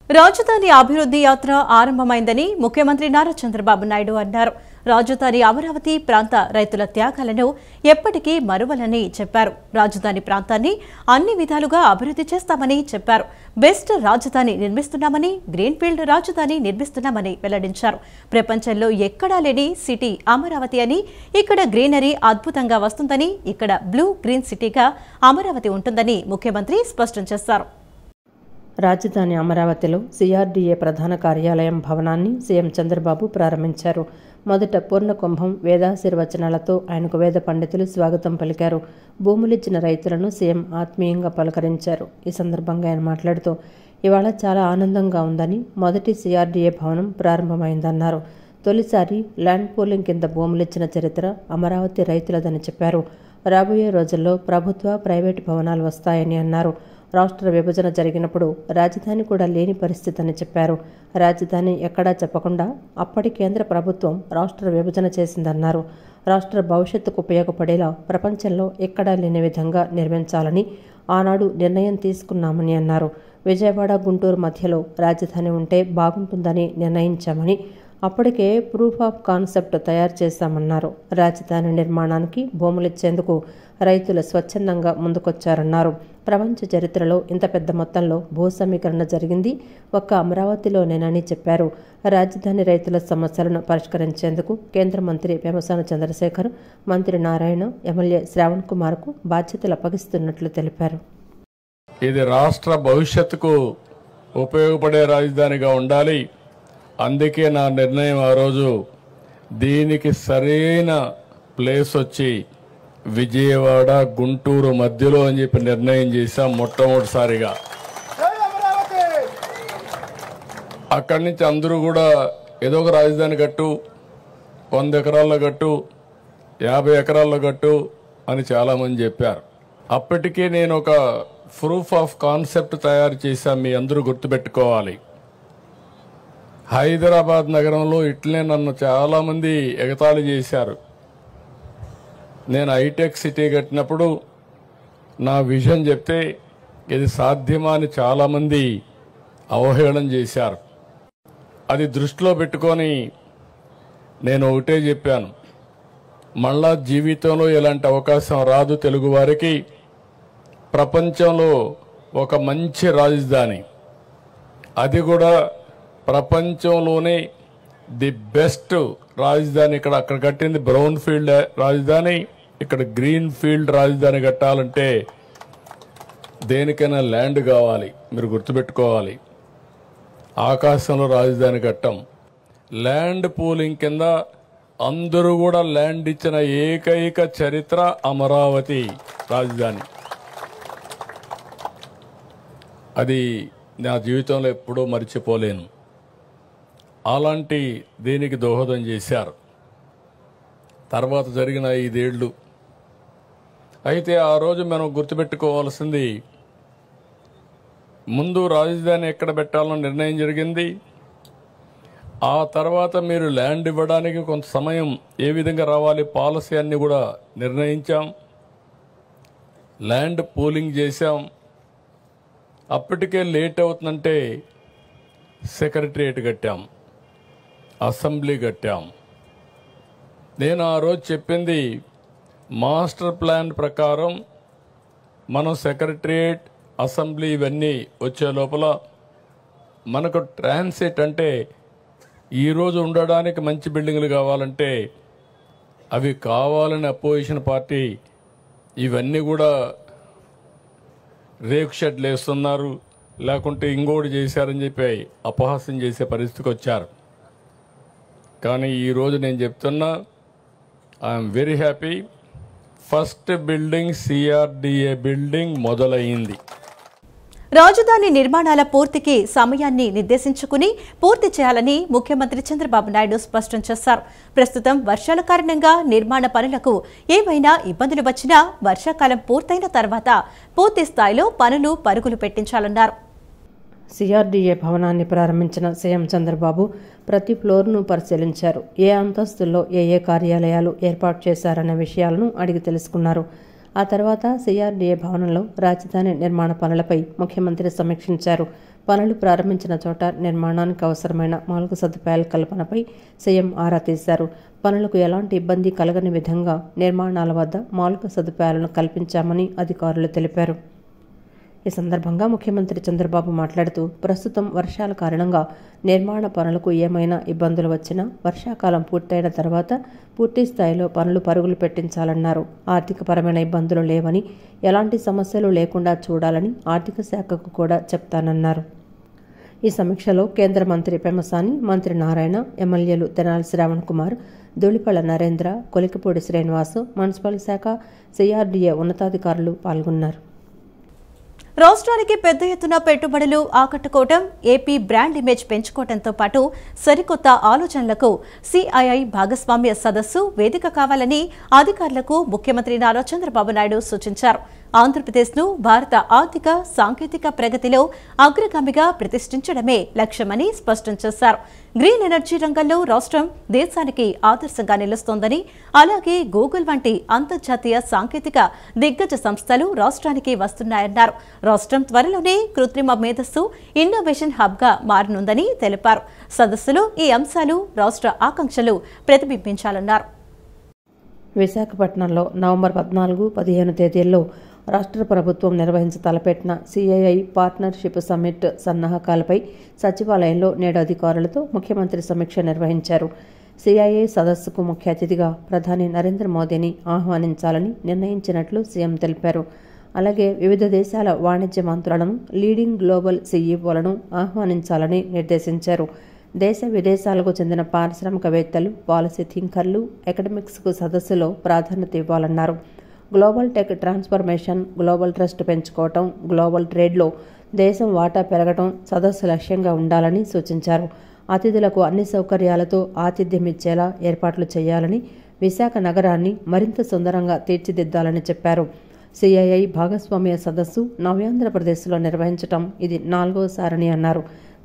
రాజధాని అభివృద్ధి యాత్ర ఆరంభమైందని ముఖ్యమంత్రి నారా చంద్రబాబు నాయుడు అన్నారు. రాజధాని అమరావతి ప్రాంత రైతుల త్యాగాలను ఎప్పటికీ మరువలని చెప్పారు. రాజధాని ప్రాంతాన్ని అన్ని విధాలుగా అభివృద్ధి చేస్తామని చెప్పారు. బెస్ట్ రాజధాని నిర్మిస్తున్నామని, గ్రీన్ఫీల్డ్ రాజధాని నిర్మిస్తున్నామని వెల్లడించారు. ప్రపంచంలో ఎక్కడా లేని సిటీ అమరావతి అని, ఇక్కడ గ్రీనరీ అద్భుతంగా వస్తుందని, ఇక్కడ బ్లూ గ్రీన్ సిటీగా అమరావతి ఉంటుందని ముఖ్యమంత్రి స్పష్టం చేశారు. రాజధాని అమరావతిలో సిఆర్డీఏ ప్రధాన కార్యాలయం భవనాన్ని సీఎం చంద్రబాబు ప్రారంభించారు. మొదట పూర్ణకుంభం వేదాశీర్వచనాలతో ఆయనకు వేద పండితులు స్వాగతం పలికారు. భూములిచ్చిన రైతులను సీఎం ఆత్మీయంగా పలకరించారు. ఈ సందర్భంగా ఆయన మాట్లాడుతూ, ఇవాళ చాలా ఆనందంగా ఉందని, మొదటి సిఆర్డీఏ భవనం ప్రారంభమైందన్నారు. తొలిసారి ల్యాండ్ పూలింగ్ కింద భూములిచ్చిన చరిత్ర అమరావతి రైతులదని చెప్పారు. రాబోయే రోజుల్లో ప్రభుత్వ, ప్రైవేటు భవనాలు వస్తాయని అన్నారు. రాష్ట్ర విభజన జరిగినప్పుడు రాజధాని కూడా లేని పరిస్థితి అని చెప్పారు. రాజధాని ఎక్కడా చెప్పకుండా అప్పటి కేంద్ర ప్రభుత్వం రాష్ట్ర విభజన చేసిందన్నారు. రాష్ట్ర భవిష్యత్తుకు ఉపయోగపడేలా ప్రపంచంలో ఎక్కడా లేని విధంగా నిర్మించాలని ఆనాడు నిర్ణయం తీసుకున్నామని అన్నారు. విజయవాడ, గుంటూరు మధ్యలో రాజధాని ఉంటే బాగుంటుందని నిర్ణయించామని, అప్పటికే ప్రూఫ్ ఆఫ్ కాన్సెప్ట్ తయారు చేశామన్నారు. రాజధాని నిర్మాణానికి భూములిచ్చేందుకు రైతులు స్వచ్ఛందంగా ముందుకొచ్చారన్నారు. ప్రపంచ చరిత్రలో ఇంత పెద్ద మొత్తంలో భూ సమీకరణ జరిగింది ఒక్క అమరావతిలోనేనని చెప్పారు. రాజధాని రైతుల సమస్యలను పరిష్కరించేందుకు కేంద్ర మంత్రి పెమ్మసాని చంద్రశేఖర్, మంత్రి నారాయణ, ఎమ్మెల్యే శ్రావణ్ కుమార్కు బాధ్యతలు అప్పగిస్తున్నట్లు తెలిపారు. ఇది రాష్ట్ర భవిష్యత్తుకు ఉపయోగపడే రాజధానిగా ఉండాలి. అందుకే నా నిర్ణయం ఆ రోజు దీనికి సరైన ప్లేస్ వచ్చి విజయవాడ, గుంటూరు మధ్యలో అని చెప్పి నిర్ణయం చేశాం. మొట్టమొదటిసారిగా అక్కడి నుంచి అందరూ కూడా ఏదో ఒక రాజధాని కట్టు, 100 ఎకరాల్లో కట్టు, 50 ఎకరాల్లో కట్టు అని చాలామంది చెప్పారు. అప్పటికే నేను ఒక ప్రూఫ్ ఆఫ్ కాన్సెప్ట్ తయారు చేశాను. మీ అందరూ గుర్తుపెట్టుకోవాలి. హైదరాబాద్ నగరంలో ఇట్లనే నన్ను చాలామంది ఎగతాళి చేశారు. నేను హైటెక్ సిటీ కట్టినప్పుడు నా విజన్ చెప్తే ఇది సాధ్యమా అని చాలామంది అవహేళన చేశారు. అది దృష్టిలో పెట్టుకొని నేను ఒకటే చెప్పాను, మళ్ళా జీవితంలో ఇలాంటి అవకాశం రాదు తెలుగు వారికి. ప్రపంచంలో ఒక మంచి రాజధాని, అది కూడా ప్రపంచంలోనే ది బెస్ట్ రాజధాని. అక్కడ కట్టింది బ్రౌన్ ఫీల్డ్ రాజధాని, ఇక్కడ గ్రీన్ ఫీల్డ్ రాజధాని కట్టాలంటే దేనికైనా ల్యాండ్ కావాలి. మీరు గుర్తుపెట్టుకోవాలి, ఆకాశంలో రాజధాని కట్టం. ల్యాండ్ పూలింగ్ కింద అందరూ కూడా ల్యాండ్ ఇచ్చిన ఏకైక చరిత్ర అమరావతి రాజధాని. అది నా జీవితంలో ఎప్పుడూ మర్చిపోలేను. అలాంటి దీనికి దోహదం చేశారు. తర్వాత జరిగిన 5 ఏళ్ళు. అయితే ఆ రోజు మనం గుర్తుపెట్టుకోవాల్సింది, ముందు రాజధాని ఎక్కడ పెట్టాలని నిర్ణయం జరిగింది. ఆ తర్వాత మీరు ల్యాండ్ ఇవ్వడానికి కొంత సమయం ఏ విధంగా రావాలి, పాలసీ అన్ని కూడా నిర్ణయించాం. ల్యాండ్ పూలింగ్ చేశాం. అప్పటికే లేట్ అవుతుందంటే సెక్రటరియట్ కట్టాం, అసెంబ్లీ కట్టాం. నేను ఆ రోజు చెప్పింది, మాస్టర్ ప్లాన్ ప్రకారం మనం సెక్రటరియట్, అసెంబ్లీ ఇవన్నీ వచ్చే లోపల మనకు ట్రాన్సిట్ అంటే ఈరోజు ఉండడానికి మంచి బిల్డింగ్లు కావాలంటే అవి కావాలని అపోజిషన్ పార్టీ ఇవన్నీ కూడా రేకు షెడ్లు వేస్తున్నారు, లేకుంటే ఇంకోటి చేశారని చెప్పి అపహాస్యం చేసే పరిస్థితికి వచ్చారు. కానీ ఈరోజు నేను చెప్తున్నా, I'm very happy. First building CRDA building మొదలైంది. రాజధాని నిర్మాణాల పూర్తికి సమయాన్ని నిర్దేశించుకుని పూర్తి చేయాలని ముఖ్యమంత్రి చంద్రబాబు నాయుడు స్పష్టం చేశారు. ప్రస్తుతం వర్షాల కారణంగా నిర్మాణ పనులకు ఏవైనా ఇబ్బందులు వచ్చినా వర్షాకాలం పూర్తయిన తర్వాత పూర్తి స్థాయిలో పనులు పరుగులు పెట్టించాలన్నారు. సిఆర్డీఏ భవనాన్ని ప్రారంభించిన సీఎం చంద్రబాబు ప్రతి ఫ్లోర్ను పరిశీలించారు. ఏ అంతస్తుల్లో ఏ కార్యాలయాలు ఏర్పాటు చేశారనే విషయాలను అడిగి తెలుసుకున్నారు. ఆ తర్వాత సిఆర్డీఏ భవనంలో రాజధాని నిర్మాణ పనులపై ముఖ్యమంత్రి సమీక్షించారు. పనులు ప్రారంభించిన చోట నిర్మాణానికి అవసరమైన మౌలిక సదుపాయాల కల్పనపై సీఎం ఆరా తీశారు. పనులకు ఎలాంటి ఇబ్బంది కలగని విధంగా నిర్మాణాల వద్ద మౌలిక సదుపాయాలను కల్పించామని అధికారులు తెలిపారు. ఈ సందర్భంగా ముఖ్యమంత్రి చంద్రబాబు మాట్లాడుతూ, ప్రస్తుతం వర్షాల కారణంగా నిర్మాణ పనులకు ఏమైనా ఇబ్బందులు వచ్చినా వర్షాకాలం పూర్తయిన తర్వాత పూర్తి స్థాయిలో పనులు పరుగులు పెట్టించాలన్నారు. ఆర్థికపరమైన ఇబ్బందులు లేవని, ఎలాంటి సమస్యలు లేకుండా చూడాలని ఆర్థిక శాఖకు కూడా చెప్తానన్నారు. ఈ సమీక్షలో కేంద్ర మంత్రి పెమ్మసాని, మంత్రి నారాయణ, ఎమ్మెల్యేలు తెనాలి శ్రావణ్ కుమార్, ధూళిపళ్ల నరేంద్ర, కొలికిపూడి శ్రీనివాసు, మున్సిపల్ శాఖ, సిఆర్డీఏ ఉన్నతాధికారులు పాల్గొన్నారు. రాష్ట్రానికి పెద్ద ఎత్తున పెట్టుబడులు ఆకట్టుకోవడం, ఏపీ బ్రాండ్ ఇమేజ్ పెంచుకోవడంతో పాటు సరికొత్త ఆలోచనలకు సిఐఐ భాగస్వామ్య సదస్సు వేదిక కావాలని అధికారులకు ముఖ్యమంత్రి నారా చంద్రబాబు నాయుడు సూచించారు. ఆంధ్రప్రదేశ్ను భారత ఆర్థిక సాంకేతిక ప్రగతిలో అగ్రగామిగా ప్రతిష్ఠించడమే లక్ష్యమని స్పష్టం చేశారు. గ్రీన్ ఎనర్జీ రంగంలో రాష్ట్రం దేశానికి ఆదర్శంగా నిలుస్తోందని, అలాగే గూగుల్ వంటి అంతర్జాతీయ సాంకేతిక దిగ్గజ సంస్థలు రాష్ట్రానికి వస్తున్నాయన్నారు. రాష్ట్రం త్వరలోనే కృత్రిమ మేధస్సు ఇన్నోవేషన్ హబ్గా మారనుందని తెలిపారు. సదస్సులో ఈ అంశాలు రాష్ట్ర ఆకాంక్షలు ప్రతిబింబించాలన్నారు. విశాఖపట్నంలో నవంబర్ 14-15 తేదీల్లో రాష్ట్ర ప్రభుత్వం నిర్వహించ తలపెట్టిన సిఐఐ పార్ట్నర్షిప్ సమ్మిట్ సన్నాహకాలపై సచివాలయంలో నేడు అధికారులతో ముఖ్యమంత్రి సమీక్ష నిర్వహించారు. సిఐఐ సదస్సుకు ముఖ్య అతిథిగా ప్రధాని నరేంద్ర మోదీని ఆహ్వానించాలని నిర్ణయించినట్లు సీఎం తెలిపారు. అలాగే వివిధ దేశాల వాణిజ్య మంత్రులను, లీడింగ్ గ్లోబల్ సీఈఓలను ఆహ్వానించాలని నిర్దేశించారు. దేశ విదేశాలకు చెందిన పారిశ్రామికవేత్తలు, పాలసీ థింకర్లు, అకాడమిక్స్కు సదస్సులో ప్రాధాన్యత ఇవ్వాలన్నారు. Global tech transformation, global trust పెంచుకోవటం, గ్లోబల్ ట్రేడ్లో దేశం వాటా పెరగటం సదస్సు లక్ష్యంగా ఉండాలని సూచించారు. అతిథులకు అన్ని సౌకర్యాలతో ఆతిథ్యం ఇచ్చేలా ఏర్పాట్లు చేయాలని, విశాఖ నగరాన్ని మరింత సుందరంగా తీర్చిదిద్దాలని చెప్పారు. సిఐఐ భాగస్వామ్య సదస్సు నవ్యాంధ్రప్రదేశ్లో నిర్వహించటం ఇది 4వసారని అన్నారు.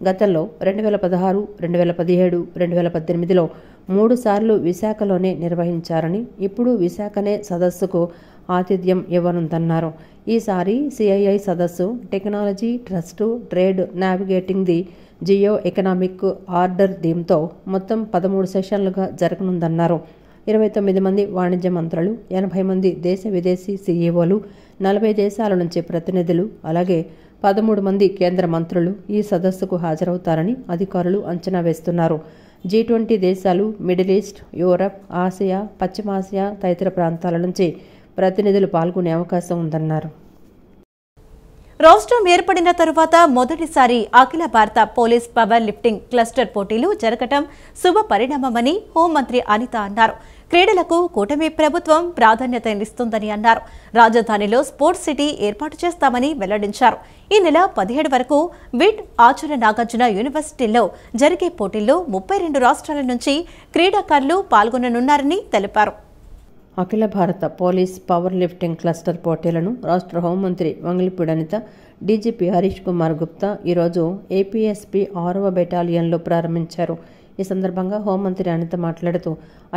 గతంలో 2016, 2017, 2018లో 3 సార్లు విశాఖలోనే నిర్వహించారని, ఇప్పుడు విశాఖనే సదస్సుకు ఆతిథ్యం ఇవ్వనుందన్నారు. ఈసారి సిఐఐ సదస్సు technology, trust, trade, navigating the geo economic order థీమ్తో మొత్తం 13 సెషన్లుగా జరగనుందన్నారు. 29 మంది వాణిజ్య మంత్రులు, 80 మంది దేశ విదేశీ సీఈఓలు, 40 దేశాల నుంచి ప్రతినిధులు, అలాగే 13 మంది కేంద్ర మంత్రులు ఈ సదస్సుకు హాజరవుతారని అధికారులు అంచనా వేస్తున్నారు. G20 దేశాలు, మిడిల్ ఈస్ట్, యూరప్, ఆసియా, పశ్చిమాసియా తదితర ప్రాంతాల నుంచి ప్రతినిధులు పాల్గొనే అవకాశం ఉందన్నారు. రాష్ట్రం ఏర్పడిన తరువాత మొదటిసారి అఖిల భారత పోలీస్ పవర్ లిఫ్టింగ్ క్లస్టర్ పోటీలు జరగటం శుభ పరిణామమని హోంమంత్రి అనిత అన్నారు. క్రీడలకు కూటమి ప్రభుత్వం ప్రాధాన్యతనిస్తుందని అన్నారు. రాజధానిలో స్పోర్ట్స్ సిటీ ఏర్పాటు చేస్తామని వెల్లడించారు. ఈ నెల 17 వరకు విడ్ ఆచార్య నాగార్జున యూనివర్సిటీల్లో జరిగే పోటీల్లో 32 రాష్ట్రాల నుంచి క్రీడాకారులు పాల్గొననున్నారని తెలిపారు. అఖిల భారత పోలీస్ పవర్ లిఫ్టింగ్ క్లస్టర్ పోటీలను రాష్ట్ర హోంమంత్రి వంగలపూడి అనిత, డీజీపీ హరీష్ కుమార్ గుప్తా ఈరోజు ఏపీఎస్పీ 6వ బెటాలియన్లో ప్రారంభించారు. ఈ సందర్భంగా హోంమంత్రి అనిత మాట్లాడుతూ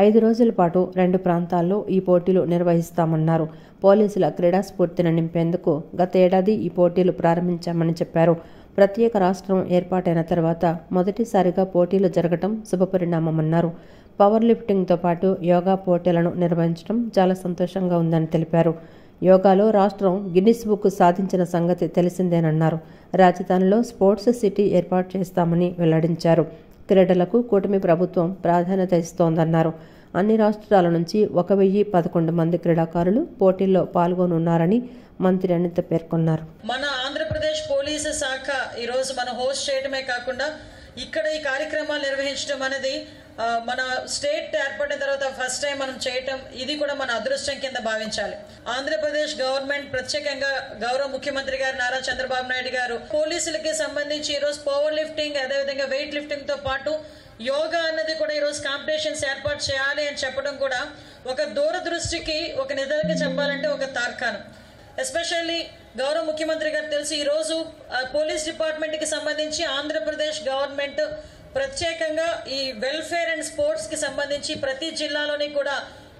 5 రోజుల పాటు 2 ప్రాంతాల్లో ఈ పోటీలు నిర్వహిస్తామన్నారు. పోలీసుల క్రీడా స్ఫూర్తిని నింపేందుకు గత ఏడాది ఈ పోటీలు ప్రారంభించామని చెప్పారు. ప్రత్యేక రాష్ట్రం ఏర్పాటైన తర్వాత మొదటిసారిగా పోటీలు జరగడం శుభపరిణామమన్నారు. పవర్ లిఫ్టింగ్తో పాటు యోగా పోటీలను నిర్వహించడం చాలా సంతోషంగా ఉందని తెలిపారు. యోగాలో రాష్ట్రం గిన్నిస్ బుక్ సాధించిన సంగతి తెలిసిందేనన్నారు. రాజధానిలో స్పోర్ట్స్ సిటీ ఏర్పాటు చేస్తామని వెల్లడించారు. క్రీడలకు కూటమి ప్రభుత్వం ప్రాధాన్యత ఇస్తోందన్నారు. అన్ని రాష్ట్రాల నుంచి 1011 మంది క్రీడాకారులు పోటీల్లో పాల్గొనున్నారని మంత్రి అనిత పేర్కొన్నారు. మన ఆంధ్రప్రదేశ్ పోలీసు శాఖ ఈరోజు మనం హోస్ట్ చేయడమే కాకుండా ఇక్కడ ఈ కార్యక్రమాలు నిర్వహించడం అనేది మన స్టేట్ ఏర్పడిన తర్వాత ఫస్ట్ టైం మనం చేయటం, ఇది కూడా మన అదృష్టం కింద భావించాలి. ఆంధ్రప్రదేశ్ గవర్నమెంట్ ప్రత్యేకంగా గౌరవ ముఖ్యమంత్రి గారు నారా చంద్రబాబు నాయుడు గారు పోలీసులకి సంబంధించి ఈరోజు పవర్ లిఫ్టింగ్, అదేవిధంగా వెయిట్ లిఫ్టింగ్ తో పాటు యోగా అన్నది కూడా ఈరోజు కాంపిటీషన్స్ ఏర్పాటు చేయాలి అని చెప్పడం కూడా ఒక దూరదృష్టికి, ఒక నిధులకి చెప్పాలంటే ఒక తార్కాణం. ఎస్పెషల్లీ గౌరవ ముఖ్యమంత్రి గారు తెలిసి ఈరోజు పోలీస్ డిపార్ట్మెంట్ కి సంబంధించి ఆంధ్రప్రదేశ్ గవర్నమెంట్ ప్రత్యేకంగా ఈ వెల్ఫేర్ అండ్ స్పోర్ట్స్ కి సంబంధించి ప్రతి జిల్లాలోని కూడా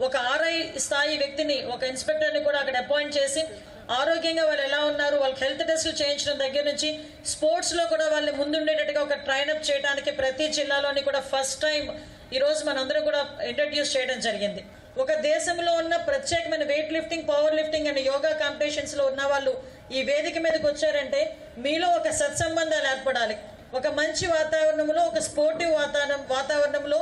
ఒక ఆర్ఐ స్థాయి వ్యక్తిని, ఒక ఇన్స్పెక్టర్ని కూడా అక్కడ అపాయింట్ చేసి ఆరోగ్యంగా వాళ్ళు ఎలా ఉన్నారు, వాళ్ళకి హెల్త్ టెస్టులు చేయించడం దగ్గర నుంచి స్పోర్ట్స్లో కూడా వాళ్ళని ముందుండేటట్టుగా ఒక ట్రైనప్ చేయడానికి ప్రతి జిల్లాలోని కూడా ఫస్ట్ టైం ఈరోజు మనందరం కూడా ఇంట్రడ్యూస్ చేయడం జరిగింది. ఒక దేశంలో ఉన్న ప్రత్యేకమైన weight lifting, power lifting and yoga కాంపిటీషన్స్లో ఉన్న వాళ్ళు ఈ వేదిక మీదకి వచ్చారంటే మీలో ఒక సత్సంబంధాలు ఏర్పడాలి. ఒక మంచి వాతావరణంలో, ఒక స్పోర్టివ్ వాతావరణంలో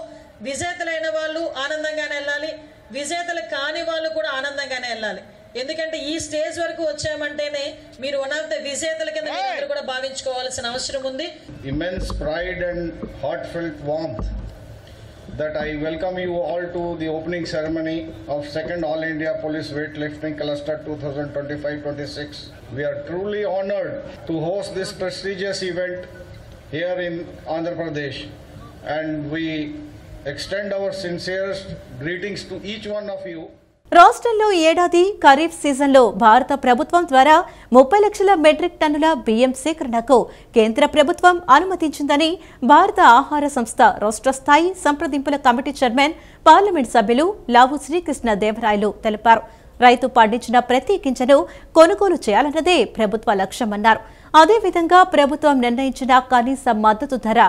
విజేతలైన వాళ్ళు ఆనందంగానే వెళ్ళాలి, విజేతలు కాని వాళ్ళు కూడా ఆనందంగానే వెళ్ళాలి. ఎందుకంటే ఈ స్టేజ్ వరకు వచ్చామంటేనే మీరు వన్ ఆఫ్ ద విజేతల కింద మీరు కూడా భావించుకోవాల్సిన అవసరం ఉంది. Immense pride and heartfelt warmth that I welcome you all to the opening ceremony of 2nd All India Police Weightlifting Cluster 2025-26. We are truly honored to host this prestigious event here in Andhra Pradesh, and we extend our sincerest greetings to each one of you. రాష్ట్రంలో ఈ ఏడాది ఖరీఫ్ సీజన్లో భారత ప్రభుత్వం ద్వారా 30 లక్షల metric టన్నుల బియ్యం సేకరణకు కేంద్ర ప్రభుత్వం అనుమతించిందని భారత ఆహార సంస్థ రాష్ట్ర స్థాయి సంప్రదింపుల కమిటీ చైర్మన్, పార్లమెంట్ సభ్యులు లావు శ్రీకృష్ణ దేవరాయలు తెలిపారు. రైతు పండించిన ప్రతి గింజను కొనుగోలు చేయాలన్నదే ప్రభుత్వ లక్ష్యమన్నారు. అదేవిధంగా ప్రభుత్వం నిర్ణయించిన కనీస మద్దతు ధర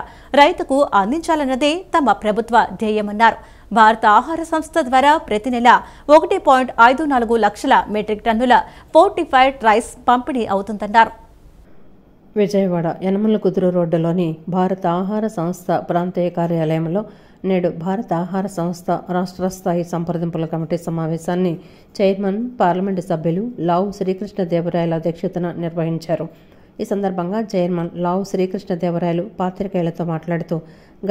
రైతుకు అందించాలన్నదే తమ ప్రభుత్వ ధ్యేయమన్నారు. భారత ఆహార సంస్థ ద్వారా ప్రతి నెల 1.54 లక్షల మెట్రిక్ టన్నుల ఫోర్టిఫైడ్ రైస్ పంపిణీ అవుతుందన్నారు. విజయవాడ యనమల కుదురు రోడ్డులోని భారత ఆహార సంస్థ ప్రాంతీయ కార్యాలయంలో నేడు భారత ఆహార సంస్థ రాష్ట్ర స్థాయి సంప్రదింపుల కమిటీ సమావేశాన్ని చైర్మన్, పార్లమెంటు సభ్యులు లావు శ్రీకృష్ణ దేవరాయల అధ్యక్షతన నిర్వహించారు. ఈ సందర్భంగా చైర్మన్ లావు శ్రీకృష్ణ దేవరాయలు పాత్రికేయులతో మాట్లాడుతూ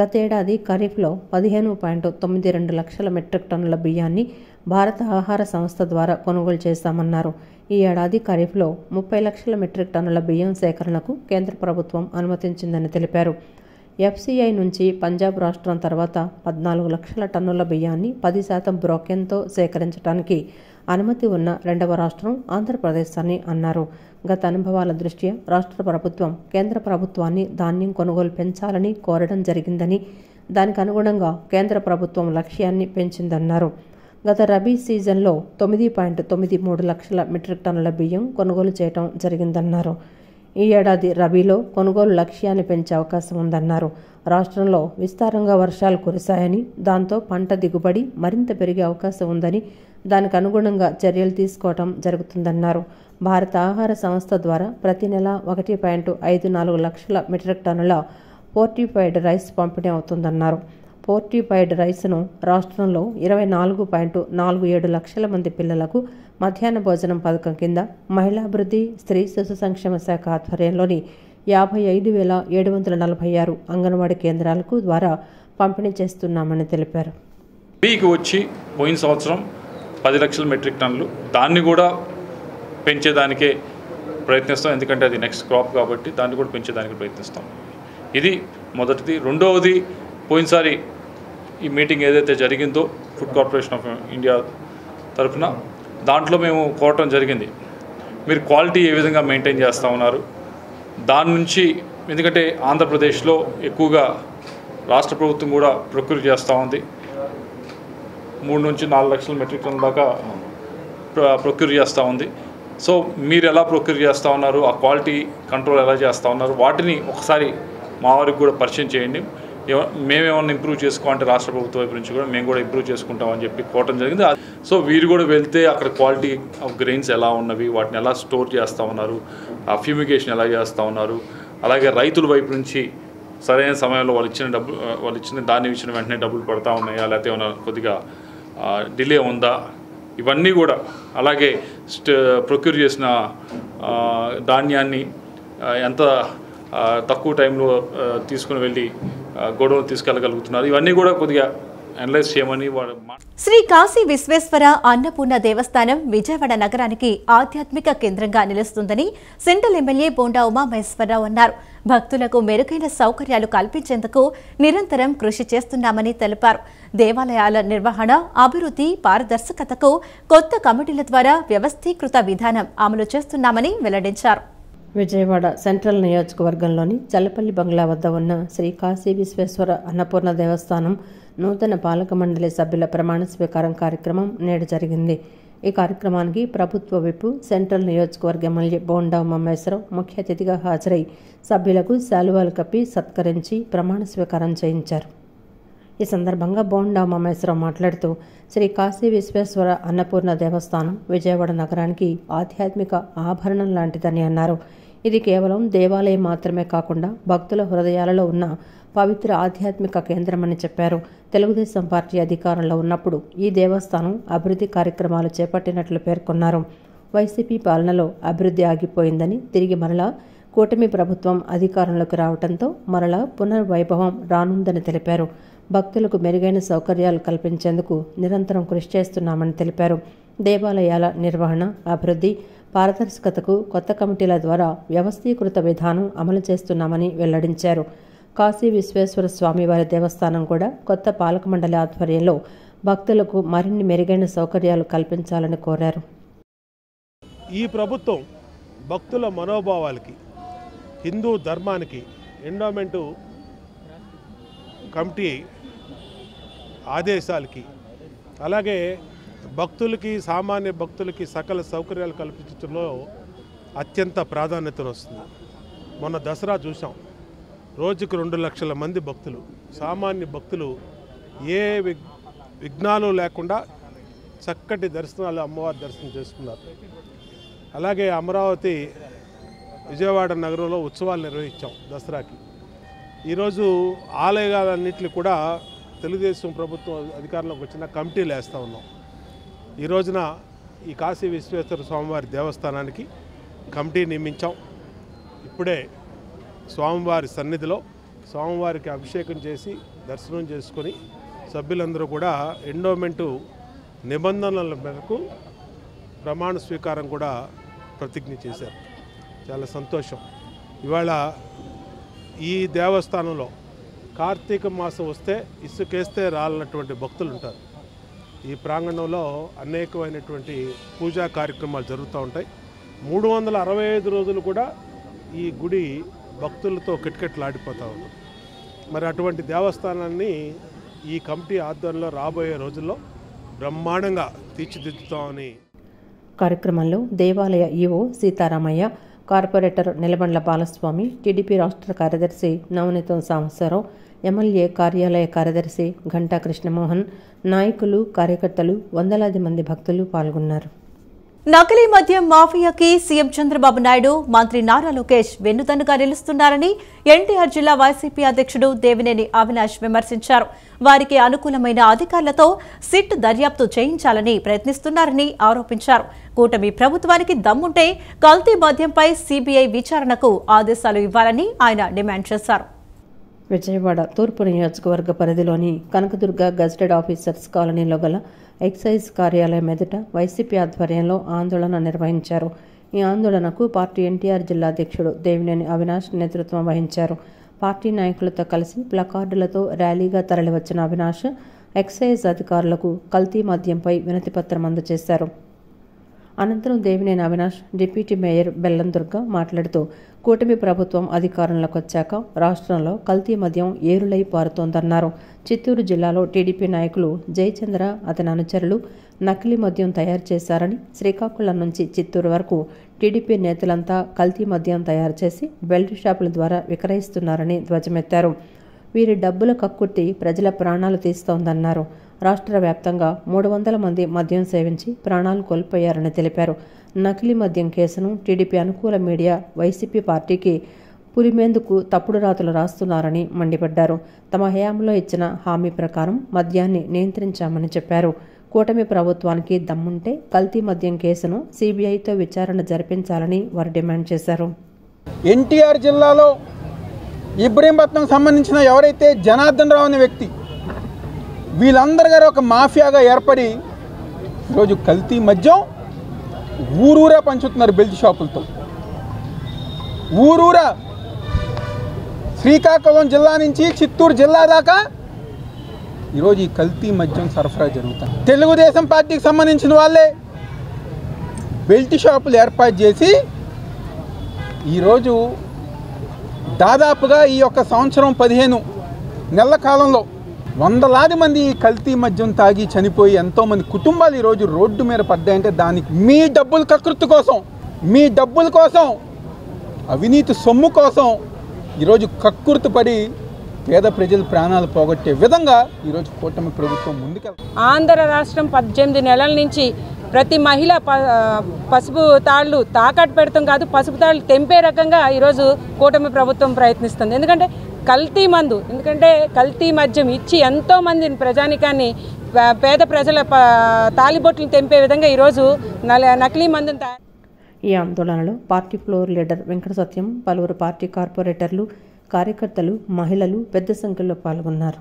గతేడాది ఖరీఫ్లో 15.92 లక్షల మెట్రిక్ టన్నుల బియ్యాన్ని భారత ఆహార సంస్థ ద్వారా కొనుగోలు చేశామన్నారు. ఈ ఏడాది ఖరీఫ్లో 30 లక్షల మెట్రిక్ టన్నుల బియ్యం సేకరణకు కేంద్ర ప్రభుత్వం అనుమతించిందని తెలిపారు. ఎఫ్సిఐ నుంచి పంజాబ్ రాష్ట్రం తర్వాత 14 లక్షల టన్నుల బియ్యాన్ని 10% బ్రోకెన్తో సేకరించడానికి అనుమతి ఉన్న రెండవ రాష్ట్రం ఆంధ్రప్రదేశ్ అని అన్నారు. గత అనుభవాల దృష్ట్యా రాష్ట్ర ప్రభుత్వం కేంద్ర ప్రభుత్వాన్ని ధాన్యం కొనుగోలు పెంచాలని కోరడం జరిగిందని, దానికి అనుగుణంగా కేంద్ర ప్రభుత్వం లక్ష్యాన్ని పెంచిందన్నారు. గత రబీ సీజన్లో 9.93 లక్షల మెట్రిక్ టన్నుల బియ్యం కొనుగోలు చేయడం జరిగిందన్నారు. ఈ ఏడాది రబీలో కొనుగోలు లక్ష్యాన్ని పెంచే అవకాశం ఉందన్నారు. రాష్ట్రంలో విస్తారంగా వర్షాలు కురిశాయని, దాంతో పంట దిగుబడి మరింత పెరిగే అవకాశం ఉందని, దానికి అనుగుణంగా చర్యలు తీసుకోవడం జరుగుతుందన్నారు. భారత ఆహార సంస్థ ద్వారా ప్రతి నెల 1.54 లక్షల మెట్రిక్ టన్నుల ఫోర్టిఫైడ్ రైస్ పంపిణీ అవుతుందన్నారు. ఫోర్టిఫైడ్ రైస్ను రాష్ట్రంలో 24.47 లక్షల మంది పిల్లలకు మధ్యాహ్న భోజనం పథకం కింద మహిళాభివృద్ధి, స్త్రీ శిశు సంక్షేమ శాఖ ఆధ్వర్యంలోని 55,746 అంగన్వాడీ కేంద్రాలకు ద్వారా పంపిణీ చేస్తున్నామని తెలిపారు. వీకి వచ్చి పోయిన సంవత్సరం 10 లక్షల మెట్రిక్ టన్నులు, దాన్ని కూడా పెంచేదానికే ప్రయత్నిస్తాం. ఎందుకంటే అది నెక్స్ట్ క్రాప్ కాబట్టి దాన్ని కూడా పెంచేదానికి ప్రయత్నిస్తాం. ఇది మొదటిది. రెండవది, పోయినసారి ఈ మీటింగ్ ఏదైతే జరిగిందో ఫుడ్ కార్పొరేషన్ ఆఫ్ ఇండియా తరఫున, దాంట్లో మేము కోరటం జరిగింది, మీరు క్వాలిటీ ఏ విధంగా మెయింటైన్ చేస్తూ ఉన్నారు. దాని నుంచి, ఎందుకంటే ఆంధ్రప్రదేశ్లో ఎక్కువగా రాష్ట్ర ప్రభుత్వం కూడా ప్రొక్యూర్ చేస్తూ ఉంది. 3 నుంచి 4 లక్షల మెట్రిక్ టన్నుల దాకా ప్రొక్యూర్ చేస్తూ ఉంది. సో మీరు ఎలా ప్రొక్యూర్ చేస్తూ ఉన్నారు, ఆ క్వాలిటీ కంట్రోల్ ఎలా చేస్తూ ఉన్నారు, వాటిని ఒకసారి మా వారికి కూడా పరిచయం చేయండి. మేమేమన్నా ఇంప్రూవ్ చేసుకోవాలంటే రాష్ట్ర ప్రభుత్వం వైపు నుంచి కూడా మేము కూడా ఇంప్రూవ్ చేసుకుంటామని చెప్పి కోరటం జరిగింది. సో వీరు కూడా వెళ్తే అక్కడ క్వాలిటీ ఆఫ్ గ్రెయిన్స్ ఎలా ఉన్నవి, వాటిని ఎలా స్టోర్ చేస్తూ ఉన్నారు, ఆ ఫ్యూమిగేషన్ ఎలా చేస్తూ ఉన్నారు, అలాగే రైతుల వైపు నుంచి సరైన సమయంలో వాళ్ళు ఇచ్చిన ధాన్యం ఇచ్చిన వెంటనే డబ్బులు పడతా ఉన్నాయా, లేకపోతే ఏమైనా కొద్దిగా డిలే ఉందా, ఇవన్నీ కూడా, అలాగే ప్రొక్యూర్ చేసిన ధాన్యాన్ని ఎంత తక్కువ టైంలో తీసుకుని వెళ్ళి గొడవలు తీసుకెళ్ళగలుగుతున్నారు, ఇవన్నీ కూడా కొద్దిగా అనలైజ్ చేయమని శ్రీ కాశీ విశ్వేశ్వర అన్నపూర్ణ దేవస్థానం విజయవాడ నగరానికి ఆధ్యాత్మిక కేంద్రంగా నిలుస్తుందని సెంట్రల్ ఎమ్మెల్యే బోండా ఉమామహేశ్వరరావు అన్నారు. భక్తులకు మెరుగైన సౌకర్యాలు కల్పించేందుకు నిరంతరం కృషి చేస్తున్నామని తెలిపారు. దేవాలయాల నిర్వహణ, అభివృద్ధి, పారదర్శకతకు కొత్త కమిటీల ద్వారా వ్యవస్థీకృత విధానం అమలు చేస్తున్నామని వెల్లడించారు. విజయవాడ సెంట్రల్ నియోజకవర్గంలోని చల్లపల్లి బంగ్లా వద్ద ఉన్న శ్రీ కాశీ విశ్వేశ్వర అన్నపూర్ణ దేవస్థానం నూతన పాలక మండలి సభ్యుల ప్రమాణ స్వీకారం కార్యక్రమం నేడు జరిగింది. ఈ కార్యక్రమానికి ప్రభుత్వ విప్ సెంట్రల్ నియోజకవర్గ ఎమ్మెల్యే బోండా ఉమామహేశ్వరరావు ముఖ్య అతిథిగా హాజరై సభ్యులకు శాలువాలు కప్పి సత్కరించి ప్రమాణ స్వీకారం చేయించారు. ఈ సందర్భంగా బోండా ఉమామహేశ్వరరావు మాట్లాడుతూ శ్రీ కాశీ విశ్వేశ్వర అన్నపూర్ణ దేవస్థానం విజయవాడ నగరానికి ఆధ్యాత్మిక ఆభరణం లాంటిదని అన్నారు. ఇది కేవలం దేవాలయం మాత్రమే కాకుండా భక్తుల హృదయాలలో ఉన్న పవిత్ర ఆధ్యాత్మిక కేంద్రమని చెప్పారు. తెలుగుదేశం పార్టీ అధికారంలో ఉన్నప్పుడు ఈ దేవస్థానం అభివృద్ధి కార్యక్రమాలు చేపట్టినట్లు పేర్కొన్నారు. వైసీపీ పాలనలో అభివృద్ధి ఆగిపోయిందని, తిరిగి మరలా కూటమి ప్రభుత్వం అధికారంలోకి రావడంతో మరలా పునర్వైభవం రానుందని తెలిపారు. భక్తులకు మెరుగైన సౌకర్యాలు కల్పించేందుకు నిరంతరం కృషి చేస్తున్నామని తెలిపారు. దేవాలయాల నిర్వహణ, అభివృద్ధి, పారదర్శకతకు కొత్త కమిటీల ద్వారా వ్యవస్థీకృత విధానం అమలు చేస్తున్నామని వెల్లడించారు. కాశీ విశ్వేశ్వర స్వామివారి దేవస్థానం కూడా కొత్త పాలక మండలి ఆధ్వర్యంలో భక్తులకు మరిన్ని మెరుగైన సౌకర్యాలు కల్పించాలని కోరారు. ఈ ప్రభుత్వం భక్తుల మనోభావాలకి, హిందూ ధర్మానికి ఎండోమెంటు కమిటీ ఆదేశాలకి, అలాగే భక్తులకి, సామాన్య భక్తులకి సకల సౌకర్యాలు కల్పించడంలో అత్యంత ప్రాధాన్యతను వస్తుంది. మొన్న దసరా చూసాం, రోజుకు 2 లక్షల మంది భక్తులు, సామాన్య భక్తులు ఏ విఘ్నాలు లేకుండా చక్కటి దర్శనాలు, అమ్మవారి దర్శనం చేసుకున్నారు. అలాగే అమరావతి విజయవాడ నగరంలో ఉత్సవాలు నిర్వహించాం దసరాకి. ఈరోజు ఆలయాలన్నింటినీ కూడా తెలుగుదేశం ప్రభుత్వం అధికారంలోకి వచ్చిన కమిటీలు వేస్తూ ఉన్నాం. ఈ రోజున ఈ కాశీ విశ్వేశ్వర స్వామివారి దేవస్థానానికి కమిటీ నియమించాం. ఇప్పుడే స్వామివారి సన్నిధిలో స్వామివారికి అభిషేకం చేసి దర్శనం చేసుకొని సభ్యులందరూ కూడా ఎండోమెంటు నిబంధనల మేరకు ప్రమాణ స్వీకారం కూడా ప్రతిజ్ఞ చేశారు. చాలా సంతోషం. ఇవాళ ఈ దేవస్థానంలో కార్తీక మాసం వస్తే ఇసుకేస్తే రాలన్నటువంటి భక్తులు ఉంటారు. ఈ ప్రాంగణంలో అనేకమైనటువంటి పూజా కార్యక్రమాలు జరుగుతూ ఉంటాయి. 365 రోజులు కూడా ఈ గుడి భక్తులతో కిటకిటలాడిపోతూ ఉంది. మరి అటువంటి దేవస్థానాన్ని ఈ కమిటీ ఆధ్వర్యంలో రాబోయే రోజుల్లో బ్రహ్మాండంగా తీర్చిదిద్దుతామని. కార్యక్రమంలో దేవాలయ EO Sitaramaiah, corporator Nilabandla Balaswamy, TDP రాష్ట్ర కార్యదర్శి నవనీతం సాంబశివరావు, ఎమ్మెల్యే కార్యాలయ కార్యదర్శి ఘంటా కృష్ణమోహన్, నాయకులు, కార్యకర్తలు, వందలాది మంది భక్తులు పాల్గొన్నారు. నకిలీ మద్యం మాఫియాకి సీఎం చంద్రబాబు నాయుడు, మంత్రి నారా లోకేష్ వెన్నుదన్నుగా నిలుస్తున్నారని ఎన్టీఆర్ జిల్లా వైసీపీ అధ్యక్షుడు దేవినేని అవినాష్ విమర్శించారు. వారికి అనుకూలమైన అధికారులతో సిట్ దర్యాప్తు చేయించాలని ప్రయత్నిస్తున్నారని ఆరోపించారు. కూటమి ప్రభుత్వానికి దమ్ముంటే కల్తీ మద్యంపై సీబీఐ విచారణకు ఆదేశాలు ఇవ్వాలని ఆయన డిమాండ్ చేశారు. విజయవాడ తూర్పు నియోజకవర్గ పరిధిలోని కనకదుర్గ గజెటెడ్ ఆఫీసర్స్ కాలనీలో గల ఎక్సైజ్ కార్యాలయం ఎదుట వైసీపీ ఆధ్వర్యంలో ఆందోళన నిర్వహించారు. ఈ ఆందోళనకు పార్టీ ఎన్టీఆర్ జిల్లా అధ్యక్షుడు దేవినేని అవినాష్ నేతృత్వం వహించారు. పార్టీ నాయకులతో కలిసి ప్లకార్డులతో ర్యాలీగా తరలివచ్చిన అవినాష్ ఎక్సైజ్ అధికారులకు కల్తీ మద్యంపై వినతిపత్రం అందజేశారు. అనంతరం దేవినేని అవినాష్, డిప్యూటీ మేయర్ బెల్లం దుర్గ మాట్లాడుతూ కూటమి ప్రభుత్వం అధికారంలోకి వచ్చాక రాష్ట్రంలో కల్తీ మద్యం ఏరులై పారుతోందన్నారు. చిత్తూరు జిల్లాలో టీడీపీ నాయకులు జయచంద్ర, అతని అనుచరులు నకిలీ మద్యం తయారు చేశారని, శ్రీకాకుళం నుంచి చిత్తూరు వరకు టీడీపీ నేతలంతా కల్తీ మద్యం తయారు చేసి బెల్ట్ షాపుల ద్వారా విక్రయిస్తున్నారని ధ్వజమెత్తారు. వీరి డబ్బుల కక్కుర్తి ప్రజల ప్రాణాలు తీస్తోందన్నారు. రాష్ట్ర వ్యాప్తంగా 300 మంది మద్యం సేవించి ప్రాణాలు కోల్పోయారని తెలిపారు. నకిలీ మద్యం కేసును టీడీపీ అనుకూల మీడియా వైసీపీ పార్టీకి పురిమేందుకు తప్పుడు రాతలు రాస్తున్నారని మండిపడ్డారు. తమ హయాంలో ఇచ్చిన హామీ ప్రకారం మద్యాన్ని నియంత్రించామని చెప్పారు. కూటమి ప్రభుత్వానికి దమ్ముంటే కల్తీ మద్యం కేసును సీబీఐతో విచారణ జరిపించాలని వారు డిమాండ్ చేశారు. ఎన్టీఆర్ జిల్లాలో ఇబ్రహీంపట్నం సంబంధించిన ఎవరైతే జనార్దన్ రావు అనే వ్యక్తి, వీళ్ళందరి గారు ఒక మాఫియాగా ఏర్పడి ఈరోజు కల్తీ మద్యం ఊరూరా పంచుతున్నారు. బెల్ట్ షాపులతో ఊరూరా శ్రీకాకుళం జిల్లా నుంచి చిత్తూరు జిల్లా దాకా ఈరోజు ఈ కల్తీ మద్యం సరఫరా జరుగుతుంది. తెలుగుదేశం పార్టీకి సంబంధించిన వాళ్ళే బెల్ట్ షాపులు ఏర్పాటు చేసి ఈరోజు దాదాపుగా ఈ యొక్క సంవత్సరం 15 నెలల కాలంలో వందలాది మంది ఈ కల్తీ మద్యం తాగి చనిపోయి ఎంతోమంది కుటుంబాలు ఈరోజు రోడ్డు మీద పడ్డాయంటే దానికి మీ డబ్బుల కకృతి కోసం, మీ డబ్బుల కోసం, అవినీతి సొమ్ము కోసం ఈరోజు కక్కుర్తి పడి పేద ప్రజల ప్రాణాలు పోగొట్టే విధంగా ఈరోజు కూటమి ప్రభుత్వం ముందుకెళ్తుంది. ఆంధ్ర రాష్ట్రం 18 నెలల నుంచి ప్రతి మహిళ పసుపు తాళ్ళు తాకట్టు పెడతాం కాదు, పసుపు తాళ్ళు తెంపే రకంగా ఈరోజు కూటమి ప్రభుత్వం ప్రయత్నిస్తుంది. ఎందుకంటే కల్తీ మందు, ఎందుకంటే కల్తీ మద్యం ఇచ్చి ఎంతోమంది ప్రజానికాన్ని, పేద ప్రజల తాలిబొట్లు తెంపే విధంగా ఈరోజు నకిలీ మందును ఈ ఆందోళనలో పార్టీ ఫ్లోర్ లీడర్ వెంకట సత్యం, పలువురు పార్టీ కార్పొరేటర్లు, కార్యకర్తలు, మహిళలు పెద్ద సంఖ్యలో పాల్గొన్నారు.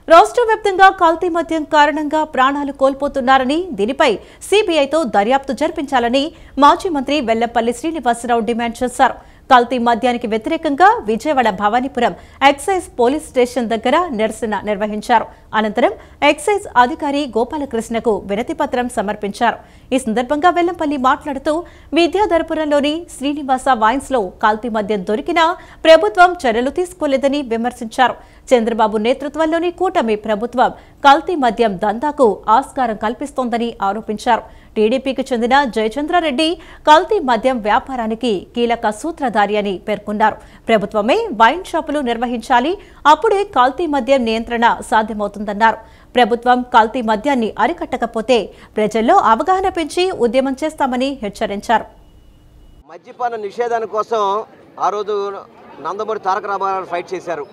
రాష్ట్ర వ్యాప్తంగా కల్తీ మద్యం కారణంగా ప్రాణాలు కోల్పోతున్నారని, దీనిపై సీబీఐతో దర్యాప్తు జరిపించాలని మాజీ మంత్రి వెల్లంపల్లి శ్రీనివాసరావు డిమాండ్ చేశారు. కల్తీ మద్యానికి వ్యతిరేకంగా Vijayawada Bhavanipuram excise police station దగ్గర నిరసన నిర్వహించారు. అనంతరం ఎక్సైజ్ అధికారి గోపాలకృష్ణకు వినతి పత్రం సమర్పించారు. ఈ సందర్భంగా వెల్లంపల్లి మాట్లాడుతూ విద్యాధరపురంలోని శ్రీనివాస వైన్స్ లో కల్తీ మద్యం దొరికినా ప్రభుత్వం చర్యలు తీసుకోలేదని విమర్శించారు. చంద్రబాబు నేతృత్వంలోని కూటమి ప్రభుత్వం కల్తీ మద్యం దందాకు ఆస్కారం కల్పిస్తోందని ఆరోపించారు. టీడీపీకి చెందిన జయచంద్రారెడ్డి కల్తీ మద్యం వ్యాపారానికి కీలక సూత్రధారి అని పేర్కొన్నారు. ప్రభుత్వమే వైన్ షాపులు నిర్వహించాలి, అప్పుడే కల్తీ మద్యం నియంత్రణ సాధ్యమవుతుందన్నారు. ప్రభుత్వం కల్తీ మద్యాన్ని అరికట్టకపోతే ప్రజల్లో అవగాహన పెంచి ఉద్యమం చేస్తామని హెచ్చరించారు. మద్యపాన నిషేధాని కోసం ఆ రోజు నందమూరి తారక రామారావు ఫైట్ చేశారు.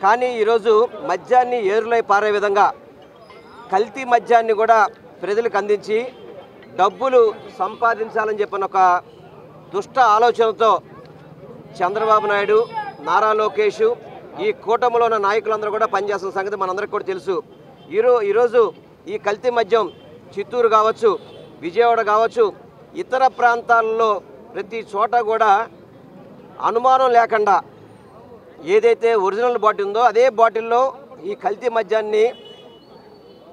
కానీ ఈరోజు మద్యాన్ని ఏరులై పారే విధంగా కల్తీ మద్యాన్ని కూడా ప్రజలకు అందించి డబ్బులు సంపాదించాలని చెప్పిన ఒక దుష్ట ఆలోచనతో చంద్రబాబు నాయుడు, నారా లోకేష్, ఈ కూటమిలో ఉన్న నాయకులందరూ కూడా పనిచేస్తున్న సంగతి మనందరికీ కూడా తెలుసు. ఈరోజు ఈ కల్తీ మద్యం చిత్తూరు కావచ్చు, విజయవాడ కావచ్చు, ఇతర ప్రాంతాల్లో ప్రతి చోట కూడా అనుమానం లేకుండా ఏదైతే ఒరిజినల్ బాటిల్ ఉందో అదే బాటిల్లో ఈ కల్తీ మద్యాన్ని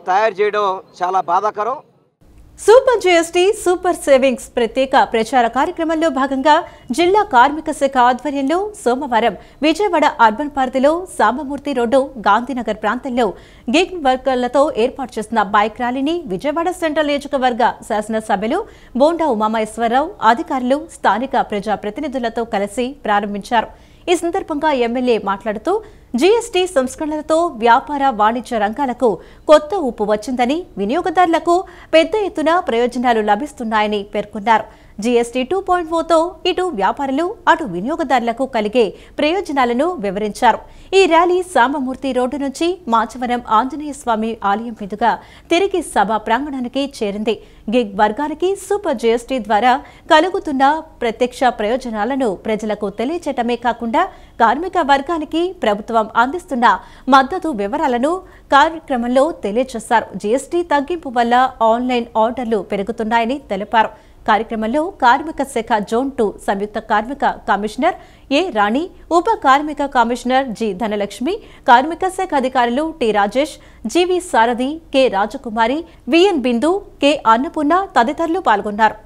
తయారు చేయడం చాలా బాధాకరం. సూపర్ జీఎస్టీ సూపర్ సేవింగ్స్ ప్రత్యేక ప్రచార కార్యక్రమంలో భాగంగా జిల్లా కార్మిక శాఖ ఆధ్వర్యంలో సోమవారం విజయవాడ అర్బన్ పరిధిలో సాంబమూర్తి రోడ్డు, గాంధీనగర్ ప్రాంతంలో గిగ్ వర్కర్లతో ఏర్పాటు చేసిన బైక్ ర్యాలీని విజయవాడ సెంట్రల్ నియోజకవర్గ శాసనసభ్యులు బోండా ఉమామహేశ్వరరావు, అధికారులు, స్థానిక ప్రజాప్రతినిధులతో కలిసి ప్రారంభించారు. ఈ సందర్భంగా ఎమ్మెల్యే మాట్లాడుతూ జీఎస్టీ సంస్కరణలతో వ్యాపార, వాణిజ్య రంగాలకు కొత్త ఊపు వచ్చిందని, వినియోగదారులకు పెద్ద ఎత్తున ప్రయోజనాలు లభిస్తున్నాయని పేర్కొన్నారు. జీఎస్టీ 2.0తో ఇటు వ్యాపారులు, అటు వినియోగదారులకు కలిగే ప్రయోజనాలను వివరించారు. ఈ ర్యాలీ సాంబమూర్తి రోడ్డు నుంచి మాచవరం ఆంజనేయ స్వామి ఆలయం మీదుగా తిరిగి సభ ప్రాంగణానికి చేరింది. గిగ్ వర్గానికి సూపర్ జీఎస్టీ ద్వారా కలుగుతున్న ప్రత్యక్ష ప్రయోజనాలను ప్రజలకు తెలియచేయటమే కాకుండా కార్మిక వర్గానికి ప్రభుత్వం అందిస్తున్న మద్దతు వివరాలను కార్యక్రమంలో తెలియజేశారు. జీఎస్టీ తగ్గింపు వల్ల ఆన్లైన్ ఆర్డర్లు పెరుగుతున్నాయని తెలిపారు. కార్యక్రమంలో కార్మిక శాఖ జోన్ 2 సంయుక్త కార్మిక కమిషనర్ ఏ రాణి, ఉప కార్మిక కమిషనర్ జి ధనలక్ష్మి, కార్మిక శాఖ అధికారులు టి రాజేష్, జీవి సారథి, కె రాజకుమారి, విఎన్ బిందు, కె అన్నపూర్ణ తదితరులు పాల్గొన్నారు.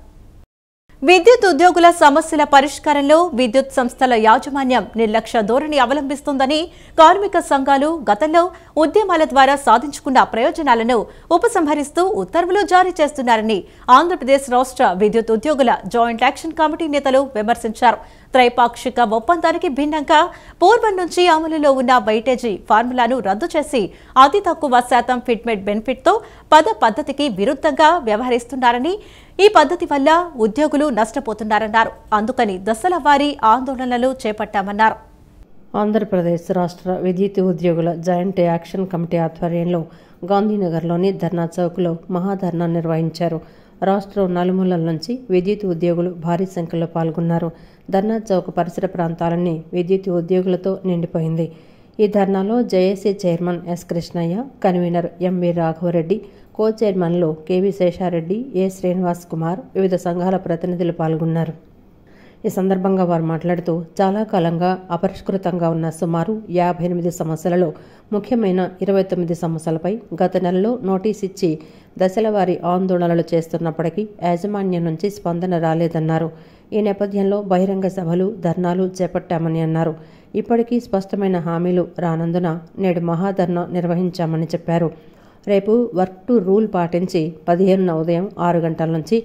విద్యుత్ ఉద్యోగుల సమస్యల పరిష్కారంలో విద్యుత్ సంస్థల యాజమాన్యం నిర్లక్ష్య ధోరణి అవలంబిస్తోందని, కార్మిక సంఘాలు గతంలో ఉద్యమాల ద్వారా సాధించుకున్న ప్రయోజనాలను ఉపసంహరిస్తూ ఉత్తర్వులు జారీ చేస్తున్నారని ఆంధ్రప్రదేశ్ రాష్ట్ర విద్యుత్ ఉద్యోగుల జాయింట్ యాక్షన్ కమిటీ నేతలు విమర్శించారు. త్రైపాక్షిక ఒప్పందానికి భిన్నంగా పూర్వం నుంచి అమలులో ఉన్న వైటేజీ ఫార్ములాను రద్దు చేసి అతి తక్కువ శాతం ఫిట్మెంట్ బెనిఫిట్తో పద్ధతికి విరుద్ధంగా వ్యవహరిస్తున్నారని, ఈ పద్ధతి వల్ల ఉద్యోగులు నష్టపోతున్నారన్నారు. అందుకని దశల వారీ ఆందోళనలు చేపట్టామన్నారు. ఆంధ్రప్రదేశ్ రాష్ట్ర విద్యుత్ ఉద్యోగుల జాయింట్ యాక్షన్ కమిటీ ఆధ్వర్యంలో గాంధీనగర్లోని ధర్నా చౌక్లో మహాధర్నా నిర్వహించారు. రాష్ట్రం నలుమూలల నుంచి విద్యుత్ ఉద్యోగులు భారీ సంఖ్యలో పాల్గొన్నారు. ధర్నా చౌక్ పరిసర ప్రాంతాలన్నీ విద్యుత్ ఉద్యోగులతో నిండిపోయింది. ఈ ధర్నాలో JAC chairman S Krishnaiah, convener MV Raghavareddy, co చైర్మన్లు కెవి శేషారెడ్డి, ఏ శ్రీనివాస్ కుమార్, వివిధ సంఘాల ప్రతినిధులు పాల్గొన్నారు. ఈ సందర్భంగా వారు మాట్లాడుతూ చాలా కాలంగా అపరిష్కృతంగా ఉన్న సుమారు 58 సమస్యలలో ముఖ్యమైన 29 సమస్యలపై గత నెలలో నోటీస్ ఇచ్చి దశలవారీ ఆందోళనలు చేస్తున్నప్పటికీ యాజమాన్యం నుంచి స్పందన రాలేదన్నారు. ఈ నేపథ్యంలో బహిరంగ సభలు, ధర్నాలు చేపట్టామని అన్నారు. ఇప్పటికీ స్పష్టమైన హామీలు రానందున నేడు మహాధర్నా నిర్వహించామని చెప్పారు. రేపు వర్క్ టు రూల్ పాటించి 15న ఉదయం 6 గంటల నుంచి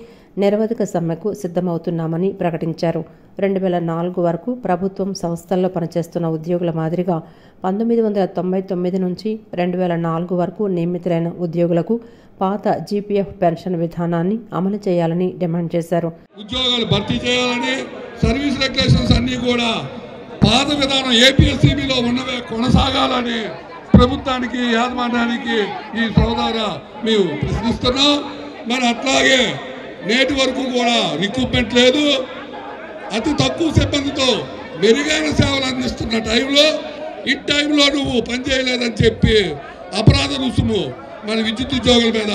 నిరవధిక సమ్మెకు సిద్ధమవుతున్నామని ప్రకటించారు. 2004 వరకు ప్రభుత్వం సంస్థల్లో పనిచేస్తున్న ఉద్యోగుల మాదిరిగా 1999 నుంచి 2004 వరకు నియమితులైన ఉద్యోగులకు పాత జీపీఎఫ్ పెన్షన్ విధానాన్ని అమలు చేయాలని డిమాండ్ చేశారు. ఉద్యోగాలు భర్తీ చేయాలని, సర్వీస్ రెగ్యులేషన్స్ అన్నీ కూడా పాత విధానం ఏపీఎస్సీబీలో ఉన్నవే కొనసాగాలని ప్రభుత్వానికి, యాజమాన్యానికి ఈ సోదరా మేము ప్రశ్నిస్తున్నాం. మరి అట్లాగే నేటి వరకు కూడా రిక్రూట్మెంట్ లేదు. అతి తక్కువ సిబ్బందితో మెరుగైన సేవలు అందిస్తున్న టైంలో ఈ టైంలో నువ్వు పనిచేయలేదని చెప్పి అపరాధ రుసుము మన విద్యుత్ ఉద్యోగుల మీద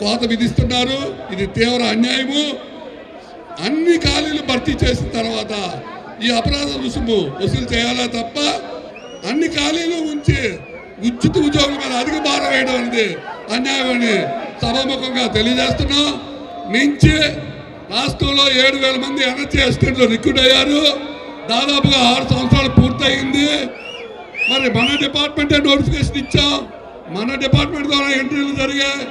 కోత విధిస్తున్నారు. ఇది తీవ్ర అన్యాయము. అన్ని ఖాళీలు భర్తీ చేసిన తర్వాత ఈ అపరాధ రుసుము వసూలు చేయాలా తప్ప అన్ని ఖాళీలు ఉంచి విద్యుత్ ఉద్యోగుల మీద అధిక భారం వేయడం అనేది అన్యాయమని సభాముఖంగా తెలియజేస్తున్నాం. మించి రాష్ట్రంలో 7,000 మంది ఎన్హెచ్ఏ అసిస్టెంట్లు రిక్రూట్ అయ్యారు. దాదాపుగా 6 సంవత్సరాలు పూర్తయింది. మరి మన డిపార్ట్మెంటే నోటిఫికేషన్ ఇచ్చాం. మన డిపార్ట్మెంట్ ద్వారా ఎంట్రీలు జరిగాయి.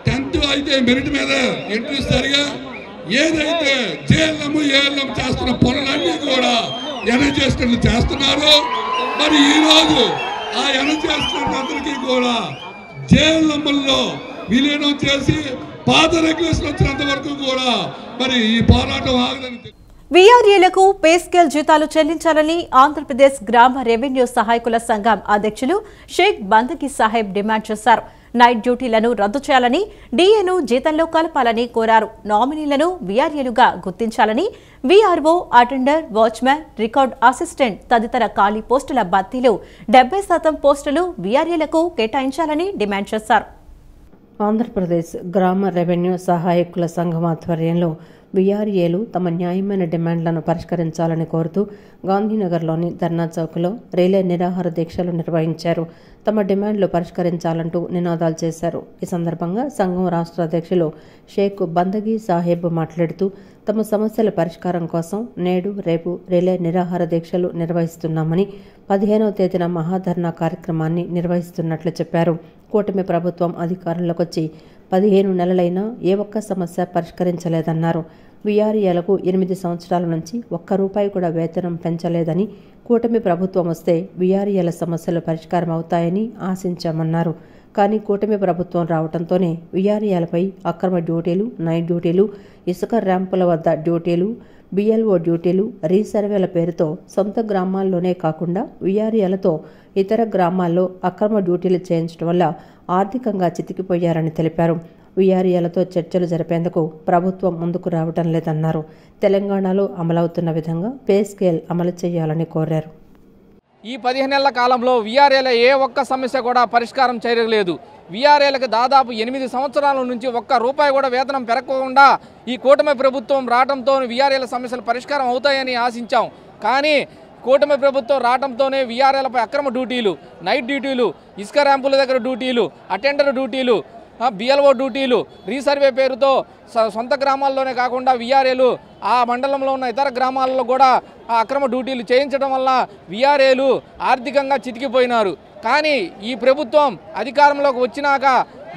10th అయితే మెరిట్ మీద ఎంట్రీస్ జరిగాయి. ఏదైతే జేఎల్ఎం ఏఎల్ఎం చేస్తున్న పనులన్నీ కూడా ఎన్హెచ్ఏ అసిస్టెంట్లు చేస్తున్నారు. మరి ఈరోజు ఆ ఎన్హెచ్ఏ అసిస్టెంట్లు అందరికీ కూడా జేఎల్ఎంలో విలీనం చేసి పాత రెగ్యులేషన్ వచ్చినంత వరకు కూడా మరి ఈ పోరాటం ఆగదని వీఆర్ఏలకు పే స్కేల్ జీతాలు చెల్లించాలని ఆంధ్రప్రదేశ్ గ్రామ రెవెన్యూ సహాయకుల సంఘం అధ్యక్షులు షేక్ బందగి సాహెబ్ డిమాండ్ చేశారు. నైట్ డ్యూటీలను రద్దు చేయాలని, డీఏను జీతంలో కలపాలని కోరారు. నామినీలను వీఆర్ఏలుగా గుర్తించాలని, VRO, attender, watchman, record assistant తదితర ఖాళీ పోస్టుల భర్తీలో 70% పోస్టులు వీఆర్ఏలకు కేటాయించాలని డిమాండ్ చేశారు. ఆంధ్రప్రదేశ్ గ్రామ రెవెన్యూ సహాయకుల సంఘం ఆధ్వర్యంలో వీఆర్ఏలు తమ న్యాయమైన డిమాండ్లను పరిష్కరించాలని కోరుతూ గాంధీనగర్లోని ధర్నా చౌక్లో రిలే నిరాహార దీక్షలు నిర్వహించారు. తమ డిమాండ్లు పరిష్కరించాలంటూ నినాదాలు చేశారు. ఈ సందర్భంగా సంఘం రాష్ట్ర అధ్యక్షులు షేక్ బందగి సాహెబ్ మాట్లాడుతూ తమ సమస్యల పరిష్కారం కోసం నేడు, రేపు రిలే నిరాహార దీక్షలు నిర్వహిస్తున్నామని, 15వ తేదీన మహాధర్నా కార్యక్రమాన్ని నిర్వహిస్తున్నట్లు చెప్పారు. కూటమి ప్రభుత్వం అధికారంలోకి వచ్చి 15 నెలలైనా ఏ ఒక్క సమస్య పరిష్కరించలేదన్నారు. వీఆర్ఏలకు 8 సంవత్సరాల నుంచి ₹1 కూడా వేతనం పెంచలేదని, కూటమి ప్రభుత్వం వస్తే వీఆర్ఏల సమస్యలు పరిష్కారం అవుతాయని ఆశించామన్నారు. కానీ కూటమి ప్రభుత్వం రావడంతోనే వీఆర్ఏలపై అక్రమ డ్యూటీలు, నైట్ డ్యూటీలు, ఇసుక ర్యాంపుల వద్ద డ్యూటీలు, బిఎల్ఓ డ్యూటీలు, రీసర్వేల పేరుతో సొంత గ్రామాల్లోనే కాకుండా వీఆర్ఏలతో ఇతర గ్రామాల్లో అక్రమ డ్యూటీలు చేయించడం వల్ల ఆర్థికంగా చితికిపోయారని తెలిపారు. వీఆర్ఏలతో చర్చలు జరిపేందుకు ప్రభుత్వం ముందుకు రావడం లేదన్నారు. తెలంగాణలో అమలవుతున్న విధంగా పే స్కేల్ అమలు చేయాలని కోరారు. ఈ 15 నెలల కాలంలో వీఆర్ఏల ఏ ఒక్క సమస్య కూడా పరిష్కారం చేయలేదు. వీఆర్ఏలకు దాదాపు 8 సంవత్సరాల నుంచి ₹1 కూడా వేతనం పెరగకుండా ఈ కూటమి ప్రభుత్వం రావడంతో వీఆర్ఏల సమస్యలు పరిష్కారం అవుతాయని ఆశించాం. కానీ కూటమి ప్రభుత్వం రావడంతోనే వీఆర్ఏలపై అక్రమ డ్యూటీలు, నైట్ డ్యూటీలు, ఇసుక ర్యాంపుల దగ్గర డ్యూటీలు, అటెండర్ డ్యూటీలు, బిఎల్ఓ డ్యూటీలు, రీసర్వే పేరుతో సొంత గ్రామాల్లోనే కాకుండా వీఆర్ఏలు ఆ మండలంలో ఉన్న ఇతర గ్రామాల్లో కూడా ఆ అక్రమ డ్యూటీలు చేయించడం వల్ల వీఆర్ఏలు ఆర్థికంగా చితికిపోయినారు. కానీ ఈ ప్రభుత్వం అధికారంలోకి వచ్చినాక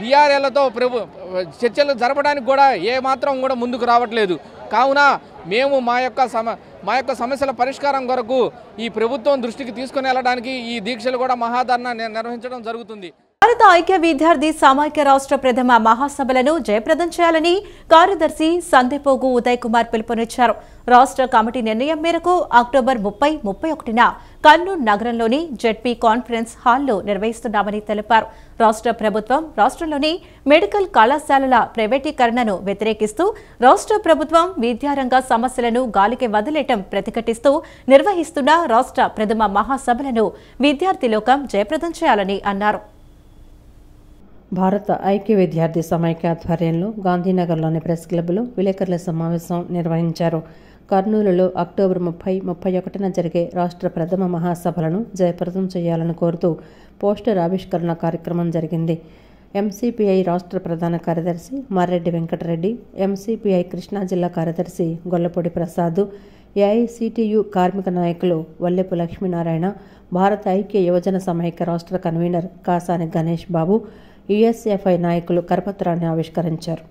వీఆర్ఏలతో చర్చలు జరపడానికి కూడా ఏమాత్రం కూడా ముందుకు రావట్లేదు. కావున మేము మా యొక్క సమస్యల పరిష్కారం కొరకు ఈ ప్రభుత్వం దృష్టికి తీసుకుని వెళ్ళడానికి ఈ దీక్షలు కూడా మహాధర్నా నిర్వహించడం జరుగుతుంది. భారత ఐక్య విద్యార్థి సమైక్య రాష్ట్ర ప్రథమ మహాసభలను జయప్రదం చేయాలని కార్యదర్శి సందీపోగు ఉదయ్ కుమార్ పిలుపునిచ్చారు. రాష్ట్ర కమిటీ నిర్ణయం మేరకు అక్టోబర్ 30, 31న కర్నూలు నగరంలోని జెడ్పీ కాన్ఫరెన్స్ హాల్లో నిర్వహిస్తున్నామని తెలిపారు. రాష్ట్ర ప్రభుత్వం రాష్ట్రంలోని మెడికల్ కళాశాలల ప్రైవేటీకరణను వ్యతిరేకిస్తూ రాష్ట్ర ప్రభుత్వం విద్యారంగ సమస్యలను గాలికి వదిలేయటం ప్రతిఘటిస్తూ నిర్వహిస్తున్న రాష్ట్ర ప్రథమ మహాసభలను విద్యార్థి లోకం జయప్రదం చేయాలని అన్నారు. భారత ఐక్య విద్యార్థి సమైక్య ఆధ్వర్యంలో గాంధీనగర్లోని ప్రెస్ క్లబ్లో విలేకరుల సమావేశం నిర్వహించారు. కర్నూలులో అక్టోబర్ 30, 31న జరిగే రాష్ట్ర ప్రథమ మహాసభలను జయప్రదం చేయాలని కోరుతూ పోస్టర్ ఆవిష్కరణ కార్యక్రమం జరిగింది. ఎంసీపీఐ రాష్ట్ర ప్రధాన కార్యదర్శి మర్రెడ్డి వెంకటరెడ్డి, ఎంసీపీఐ కృష్ణా జిల్లా కార్యదర్శి గొల్లపూడి ప్రసాద్, ఏఐసిటియు కార్మిక నాయకులు వల్లెపు లక్ష్మీనారాయణ, భారత ఐక్య యువజన సమైక్య రాష్ట్ర కన్వీనర్ కాసాని గణేష్ బాబు, యుఎస్ఎఫ్ఐ నాయకులు కరపత్రాన్ని ఆవిష్కరించారు.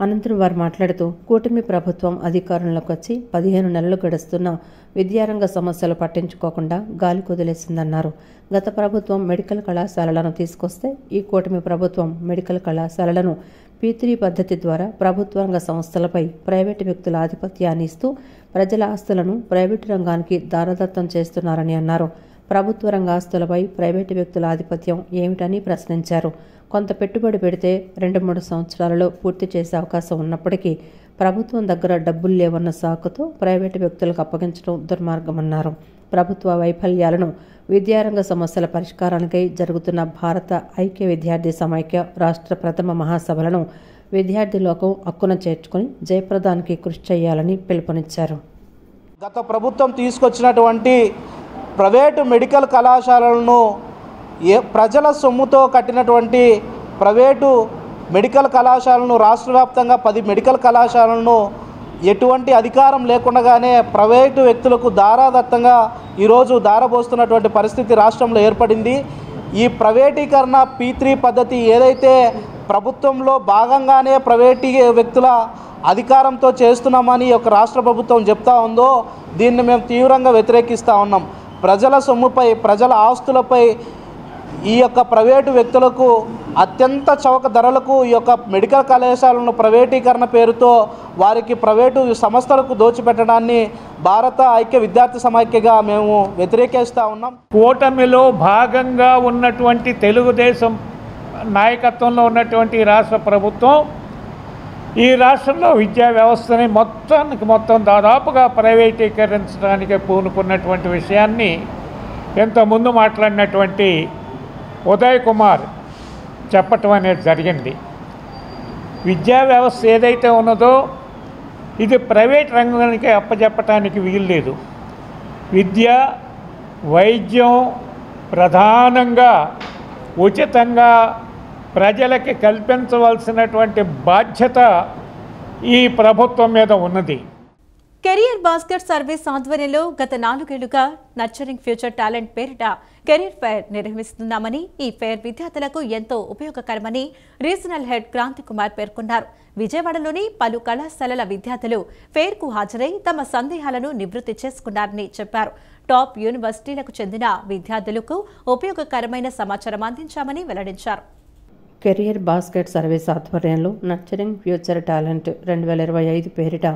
అనంతరం వారు మాట్లాడుతూ కూటమి ప్రభుత్వం అధికారంలోకి వచ్చి 15 నెలలు గడుస్తున్నా విద్యారంగ సమస్యలు పట్టించుకోకుండా గాలి కుదిలేసిందన్నారు. గత ప్రభుత్వం మెడికల్ కళాశాలలను తీసుకొస్తే ఈ కూటమి ప్రభుత్వం మెడికల్ కళాశాలలను P3 పద్ధతి ద్వారా ప్రభుత్వ రంగ సంస్థలపై ప్రైవేటు వ్యక్తుల ఆధిపత్యాన్ని ఇస్తూ ప్రజల ఆస్తులను ప్రైవేటు రంగానికి దారదత్తం చేస్తున్నారని అన్నారు. ప్రభుత్వ రంగ ఆస్తులపై ప్రైవేటు వ్యక్తుల ఆధిపత్యం ఏమిటని ప్రశ్నించారు. కొంత పెట్టుబడి పెడితే 2-3 సంవత్సరాలలో పూర్తి చేసే అవకాశం ఉన్నప్పటికీ ప్రభుత్వం దగ్గర డబ్బులు లేవన్న సాకుతో ప్రైవేటు వ్యక్తులకు అప్పగించడం దుర్మార్గమన్నారు. ప్రభుత్వ వైఫల్యాలను విద్యారంగ సమస్యల పరిష్కారానికై జరుగుతున్న భారత ఐక్య విద్యార్థి సమైక్య రాష్ట్ర ప్రథమ మహాసభలను విద్యార్థి లోకం హక్కున చేర్చుకుని జయప్రదానికి కృషి చేయాలని పిలుపునిచ్చారు. గత ప్రభుత్వం తీసుకొచ్చినటువంటి ప్రైవేటు మెడికల్ కళాశాలలను ప్రజల సొమ్ముతో కట్టినటువంటి ప్రైవేటు మెడికల్ కళాశాలను రాష్ట్ర వ్యాప్తంగా 10 మెడికల్ కళాశాలను ఎటువంటి అధికారం లేకుండానే ప్రైవేటు వ్యక్తులకు దారాదత్తంగా ఈరోజు దారబోస్తున్నటువంటి పరిస్థితి రాష్ట్రంలో ఏర్పడింది. ఈ ప్రైవేటీకరణ P3 పద్ధతి ఏదైతే ప్రభుత్వంలో భాగంగానే ప్రైవేటీ వ్యక్తుల అధికారంతో చేస్తున్నామని ఒక రాష్ట్ర ప్రభుత్వం చెప్తా ఉందో దీన్ని మేము తీవ్రంగా వ్యతిరేకిస్తూ ఉన్నాం. ప్రజల సొమ్ముపై, ప్రజల ఆస్తులపై ఈ యొక్క ప్రైవేటు వ్యక్తులకు అత్యంత చౌక ధరలకు ఈ యొక్క మెడికల్ కళాశాలను ప్రైవేటీకరణ పేరుతో వారికి ప్రైవేటు సంస్థలకు దోచిపెట్టడాన్ని భారత ఐక్య విద్యార్థి సమైక్యగా మేము వ్యతిరేకిస్తూ ఉన్నాం. కూటమిలో భాగంగా ఉన్నటువంటి తెలుగుదేశం నాయకత్వంలో ఉన్నటువంటి రాష్ట్ర ప్రభుత్వం ఈ రాష్ట్రంలో విద్యా వ్యవస్థని మొత్తం దాదాపుగా ప్రైవేటీకరించడానికి పూనుకున్నటువంటి విషయాన్ని ఇంతకుముందు మాట్లాడినటువంటి ఉదయ్ కుమార్ చెప్పటం అనేది జరిగింది. విద్యా వ్యవస్థ ఏదైతే ఉన్నదో ఇది ప్రైవేట్ రంగానికి అప్పచెప్పటానికి వీల్లేదు. విద్య, వైద్యం ప్రధానంగా ఉచితంగా ప్రజలకి కల్పించవలసినటువంటి బాధ్యత ఈ ప్రభుత్వం మీద ఉన్నది. కెరియర్ బాస్కెట్ సర్వీస్ ఆధ్వర్యంలో గత 4 ఏళ్లుగా నర్చరింగ్ ఫ్యూచర్ టాలెంట్ పేరిట కెరీర్ ఫెయిర్ నిర్వహిస్తున్నామని, ఈ ఫెయిర్ విద్యార్థులకు ఎంతో ఉపయోగకరమని రీజనల్ హెడ్ క్రాంతి కుమార్ పేర్కొన్నారు. విజయవాడలోని పలు కళాశాలల విద్యార్థులు ఫెయిర్కు హాజరై తమ సందేహాలను నివృత్తి చేసుకున్నారని చెప్పారు. టాప్ యూనివర్సిటీలకు చెందిన విద్యార్థులకు ఉపయోగకరమైన సమాచారం అందించామని వెల్లడించారు. కెరియర్ బాస్కెట్ సర్వీస్ ఆధ్వర్యంలో నర్చరింగ్ ఫ్యూచర్ టాలెంట్ 2025 పేరిట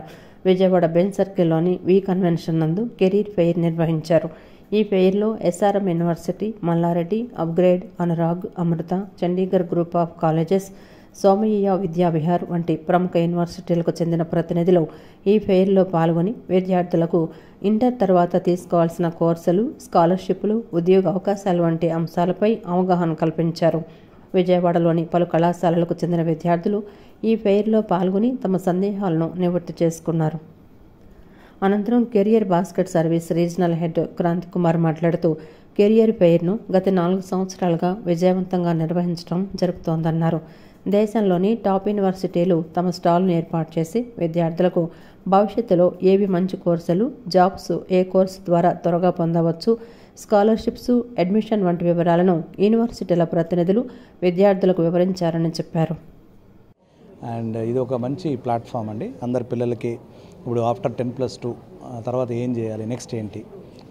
విజయవాడ బెంచ్ సర్కిల్లోని వి కన్వెన్షన్ నందు కెరీర్ ఫెయిర్ నిర్వహించారు. ఈ ఫెయిర్లో SRM university, Mallareddy, upGrad, Anurag, Amrita, Chandigarh group of colleges, Somaiya Vidya Vihar వంటి ప్రముఖ యూనివర్సిటీలకు చెందిన ప్రతినిధులు ఈ ఫెయిర్లో పాల్గొని విద్యార్థులకు ఇంటర్ తర్వాత తీసుకోవాల్సిన కోర్సులు, స్కాలర్షిప్లు, ఉద్యోగ అవకాశాలు వంటి అంశాలపై అవగాహన కల్పించారు. విజయవాడలోని పలు కళాశాలలకు చెందిన విద్యార్థులు ఈ ఫెయిర్లో పాల్గొని తమ సందేహాలను నివృత్తి చేసుకున్నారు. అనంతరం career basket service regional head Kranthi Kumar మాట్లాడుతూ కెరియర్ ఫెయిర్ను గత 4 సంవత్సరాలుగా విజయవంతంగా నిర్వహించడం జరుగుతోందన్నారు. దేశంలోని టాప్ యూనివర్సిటీలు తమ స్టాల్ను ఏర్పాటు చేసి విద్యార్థులకు భవిష్యత్తులో ఏవి మంచి కోర్సులు, జాబ్స్ ఏ కోర్సు ద్వారా త్వరగా పొందవచ్చు, స్కాలర్షిప్స్, అడ్మిషన్ వంటి వివరాలను యూనివర్సిటీల ప్రతినిధులు విద్యార్థులకు వివరించారని చెప్పారు. అండ్ ఇది ఒక మంచి ప్లాట్ఫామ్ అండి. అందరి పిల్లలకి ఇప్పుడు ఆఫ్టర్ 10+2 తర్వాత ఏం చేయాలి, నెక్స్ట్ ఏంటి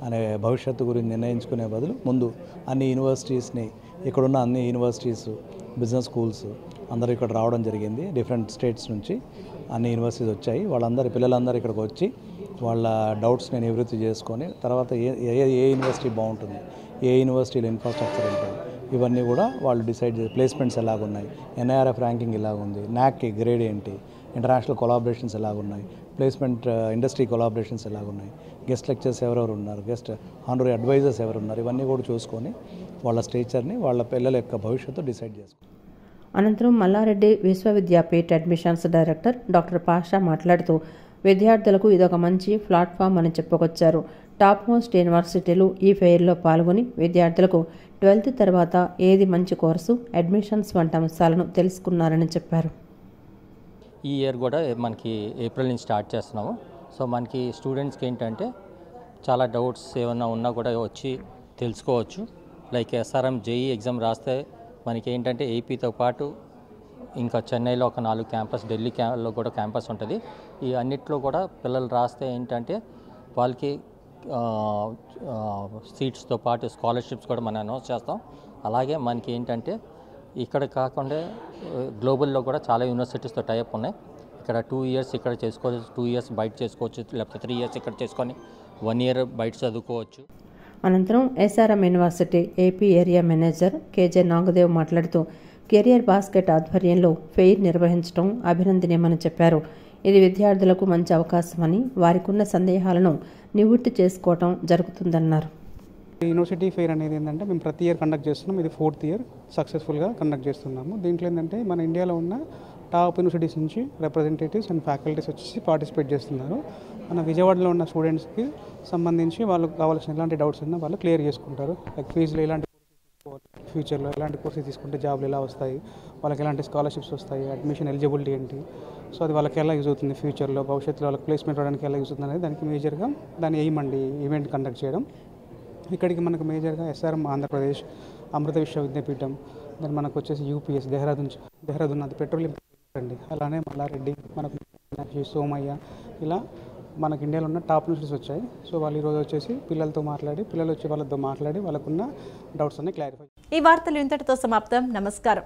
అనే భవిష్యత్తు గురించి నిర్ణయించుకునే బదులు ముందు అన్ని యూనివర్సిటీస్ని, ఇక్కడున్న అన్ని యూనివర్సిటీస్, బిజినెస్ స్కూల్స్ అందరూ ఇక్కడ రావడం జరిగింది. డిఫరెంట్ స్టేట్స్ నుంచి అన్ని యూనివర్సిటీస్ వచ్చాయి. పిల్లలందరూ ఇక్కడికి వచ్చి వాళ్ళ డౌట్స్ని నివృత్తి చేసుకొని తర్వాత ఏ యూనివర్సిటీ బాగుంటుంది, ఏ యూనివర్సిటీలో ఇన్ఫ్రాస్ట్రక్చర్ ఉంటుంది, ఇవన్నీ కూడా వాళ్ళు డిసైడ్ చేసి ప్లేస్మెంట్స్ ఎలాగున్నాయి, NIRF ర్యాంకింగ్ ఎలాగుంది, NAC గ్రేడ్ ఏంటి, ఇంటర్నేషనల్ కొలాబరేషన్స్ ఎలాగున్నాయి, ప్లేస్మెంట్ ఇండస్ట్రీ కొలాబరేషన్స్ ఎలాగున్నాయి, గెస్ట్ లెక్చర్స్ ఎవరెవరు ఉన్నారు, గెస్ట్ ఆనరీ అడ్వైజర్స్ ఎవరు ఉన్నారు, ఇవన్నీ కూడా చూసుకొని వాళ్ళ స్టేచర్ని వాళ్ళ పిల్లల యొక్క భవిష్యత్తు డిసైడ్ చేసుకుంటారు. అనంతరం Mallareddy Vishwavidyapeeth admissions director doctor Pasha మాట్లాడుతూ విద్యార్థులకు ఇదొక మంచి ప్లాట్ఫామ్ అని చెప్పుకొచ్చారు. టాప్ మోస్ట్ యూనివర్సిటీలు ఈ ఫెయిర్లో పాల్గొని విద్యార్థులకు 12th తర్వాత ఏది మంచి కోర్సు, అడ్మిషన్స్ వంటి అంశాలను తెలుసుకున్నారని చెప్పారు. ఈ ఇయర్ కూడా మనకి ఏప్రిల్ నుంచి స్టార్ట్ చేస్తున్నాము. సో మనకి స్టూడెంట్స్కి ఏంటంటే చాలా డౌట్స్ ఏమన్నా ఉన్నా కూడా వచ్చి తెలుసుకోవచ్చు. లైక్ SRM JEE ఎగ్జామ్ రాస్తే మనకి ఏంటంటే ఏపీతో పాటు ఇంకా చెన్నైలో ఒక 4 క్యాంపస్, ఢిల్లీలో కూడా క్యాంపస్ ఉంటుంది. ఈ అన్నిట్లో కూడా పిల్లలు రాస్తే ఏంటంటే వాళ్ళకి సీట్స్తో పాటు స్కాలర్షిప్స్ కూడా మనం అనౌన్స్ చేస్తాం. అలాగే మనకి ఏంటంటే ఇక్కడ కాకుండా గ్లోబల్లో కూడా చాలా యూనివర్సిటీస్తో టైప్ ఉన్నాయి. ఇక్కడ 2 ఇయర్స్ ఇక్కడ చేసుకోవచ్చు, 2 ఇయర్స్ బయట చేసుకోవచ్చు, లేకపోతే 3 ఇయర్స్ ఇక్కడ చేసుకొని 1 ఇయర్ బయట చదువుకోవచ్చు. అనంతరం SRM university AP area manager KJ నాగదేవ్ మాట్లాడుతూ కెరియర్ బాస్కెట్ ఆధ్వర్యంలో ఫెయిర్ నిర్వహించడం అభినందనీయమని చెప్పారు. ఇది విద్యార్థులకు మంచి అవకాశమని, వారికి ఉన్న సందేహాలను నివృత్తి చేసుకోవడం జరుగుతుందన్నారు. యూనివర్సిటీ ఫెయిర్ అనేది ఏంటంటే మేము ప్రతి ఇయర్ కండక్ట్ చేస్తున్నాం. ఇది 4th ఇయర్ సక్సెస్ఫుల్గా కండక్ట్ చేస్తున్నాము. దీంట్లో ఏంటంటే మన ఇండియాలో ఉన్న టాప్ యూనివర్సిటీస్ నుంచి రిప్రజెంటేటివ్స్ అండ్ ఫ్యాకల్టీస్ వచ్చేసి పార్టిసిపేట్ చేస్తున్నారు. మన విజయవాడలో ఉన్న స్టూడెంట్స్కి సంబంధించి వాళ్ళకి కావాల్సిన ఎలాంటి డౌట్స్ ఉన్నా వాళ్ళు క్లియర్ చేసుకుంటారు. లైక్ ఫీజులో ఎలాంటి ఫ్యూచర్లో ఎలాంటి కోర్సెస్ తీసుకుంటే జాబ్లు ఎలా వస్తాయి, వాళ్ళకి ఎలాంటి స్కాలర్షిప్స్ వస్తాయి, అడ్మిషన్ ఎలిజిబిలిటీ ఏంటి, సో అది వాళ్ళకి ఎలా యూజ్ అవుతుంది, ఫ్యూచర్లో భవిష్యత్తులో వాళ్ళకి ప్లేస్మెంట్ రావడానికి ఎలా యూజ్ అవుతుంది అనేది దానికి మేజర్గా దాన్ని ఎయిమండి ఈవెంట్ కండక్ట్ చేయడం. ఇక్కడికి మనకు మేజర్గా SRM ఆంధ్రప్రదేశ్, అమృత విశ్వవిద్యాపీఠం, దాన్ని మనకు వచ్చేసి UPS దేహరాదూన్ అది పెట్రోలియం అండి, అలానే మల్లారెడ్డి, మనకు సోమయ్య, ఇలా మనకి ఇండియాలో ఉన్న టాప్ యూనివర్సిటీస్ వచ్చాయి. సో వాళ్ళు ఈరోజు వచ్చేసి పిల్లలతో మాట్లాడి, పిల్లలు వచ్చి వాళ్ళతో మాట్లాడి వాళ్ళకున్న డౌట్స్ అన్ని క్లారిఫై. ఈ వార్తలు ఇంతటితో సమాప్తం. నమస్కారం.